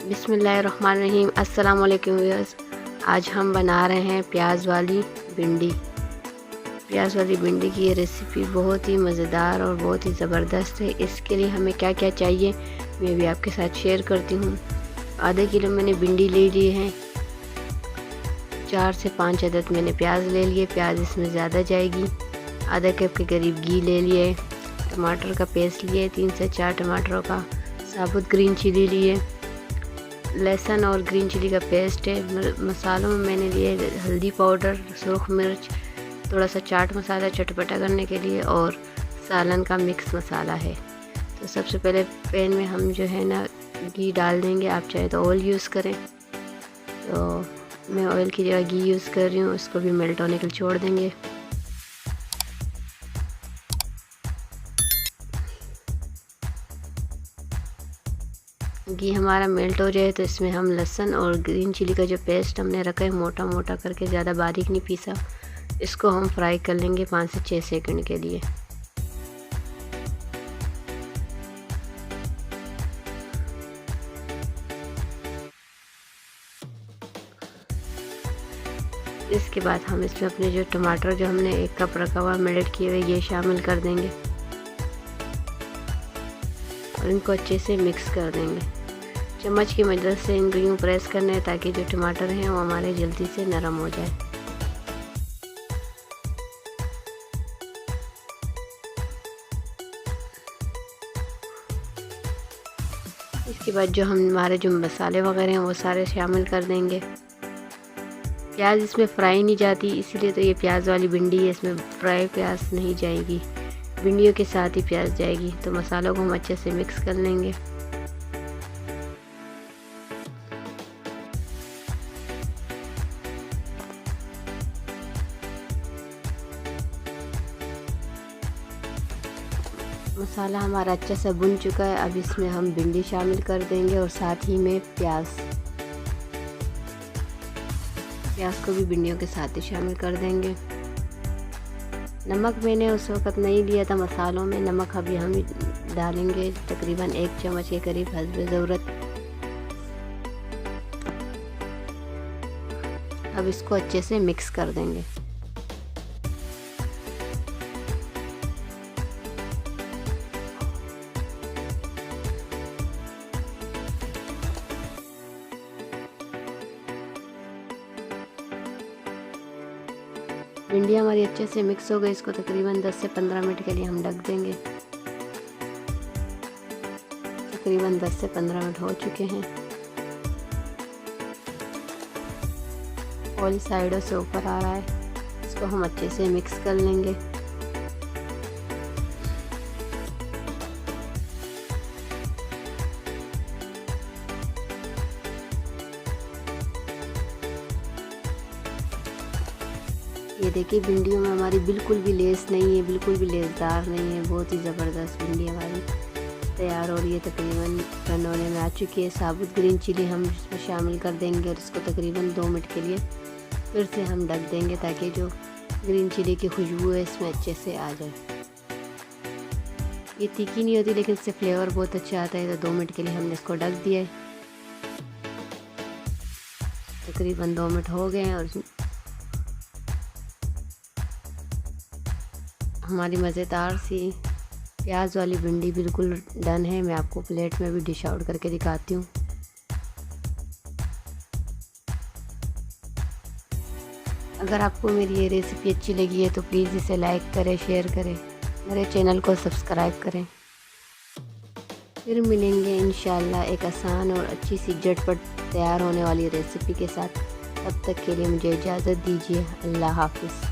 बिस्मिल्लाहिर्रहमानिर्रहीम। अस्सलाम वालेकुम व्यूअर्स। आज हम बना रहे हैं प्याज वाली भिंडी। प्याज वाली भिंडी की ये रेसिपी बहुत ही मज़ेदार और बहुत ही ज़बरदस्त है। इसके लिए हमें क्या क्या चाहिए मैं भी आपके साथ शेयर करती हूँ। आधा किलो मैंने भिंडी ले ली है। 4 से 5 अदद मैंने प्याज ले लिए, प्याज इसमें ज़्यादा जाएगी। आधा कप के करीब घी ले लिए। टमाटर का पेस्ट लिए, 3 से 4 टमाटरों का। साबुत ग्रीन चिली लिए। लहसुन और ग्रीन चिली का पेस्ट है। मसालों में मैंने लिए हल्दी पाउडर, सुरख मिर्च, थोड़ा सा चाट मसाला चटपटा करने के लिए, और सालन का मिक्स मसाला है। तो सबसे पहले पैन में हम जो है ना घी डाल देंगे। आप चाहे तो ऑयल यूज़ करें, तो मैं ऑयल की जगह घी यूज़ कर रही हूँ। उसको भी मेल्ट होने के लिए छोड़ देंगे। घी हमारा मेल्ट हो जाए तो इसमें हम लहसुन और ग्रीन चिली का जो पेस्ट हमने रखा है मोटा मोटा करके, ज़्यादा बारीक नहीं पीसा, इसको हम फ्राई कर लेंगे 5 से 6 सेकंड के लिए। इसके बाद हम इसमें अपने जो टमाटर जो हमने 1 कप रखा हुआ मेल्ट किए हुए ये शामिल कर देंगे और इनको अच्छे से मिक्स कर देंगे। चम्मच की मदद से इनको यूँ प्रेस करना है ताकि जो टमाटर हैं वो हमारे जल्दी से नरम हो जाए। इसके बाद जो हमारे जो मसाले वगैरह हैं वो सारे शामिल कर देंगे। प्याज इसमें फ्राई नहीं जाती, इसलिए तो ये प्याज वाली भिंडी है, इसमें फ्राई प्याज नहीं जाएगी, भिंडियों के साथ ही प्याज जाएगी। तो मसालों को हम अच्छे से मिक्स कर लेंगे। मसाला हमारा अच्छा से भुन चुका है। अब इसमें हम भिंडी शामिल कर देंगे और साथ ही में प्याज को भी भिंडियों के साथ ही शामिल कर देंगे। नमक मैंने उस वक़्त नहीं लिया था मसालों में, नमक अभी हम डालेंगे तकरीबन 1 चम्मच के करीब हस्बे ज़रूरत। अब इसको अच्छे से मिक्स कर देंगे। भिंडी हमारी अच्छे से मिक्स हो गई। इसको तकरीबन 10 से 15 मिनट के लिए हम ढक देंगे। तकरीबन 10 से 15 मिनट हो चुके हैं। ऑयल साइडों से ऊपर आ रहा है। इसको हम अच्छे से मिक्स कर लेंगे। ये देखिए भिंडियों में हमारी बिल्कुल भी लेस नहीं है, बिल्कुल भी लेसदार नहीं है। बहुत ही ज़बरदस्त भिंडी हमारी तैयार हो रही है, तकरीबन टर्न होने में आ चुकी है। साबुत ग्रीन चिली हम इसमें शामिल कर देंगे और इसको तकरीबन 2 मिनट के लिए फिर से हम ढक देंगे ताकि जो ग्रीन चिली की खुशबू है इसमें अच्छे से आ जाए। ये तीखी नहीं होती लेकिन इससे फ्लेवर बहुत अच्छा आता है। तो 2 मिनट के लिए हमने इसको ढक दिया है। तकरीबन 2 मिनट हो गए हैं और हमारी मज़ेदार सी प्याज वाली भिंडी बिल्कुल डन है। मैं आपको प्लेट में भी डिश आउट करके दिखाती हूँ। अगर आपको मेरी ये रेसिपी अच्छी लगी है तो प्लीज़ इसे लाइक करें, शेयर करें, मेरे चैनल को सब्सक्राइब करें। फिर मिलेंगे इंशाल्लाह एक आसान और अच्छी सी झटपट तैयार होने वाली रेसिपी के साथ। तब तक के लिए मुझे इजाज़त दीजिए। अल्लाह हाफ़िज़।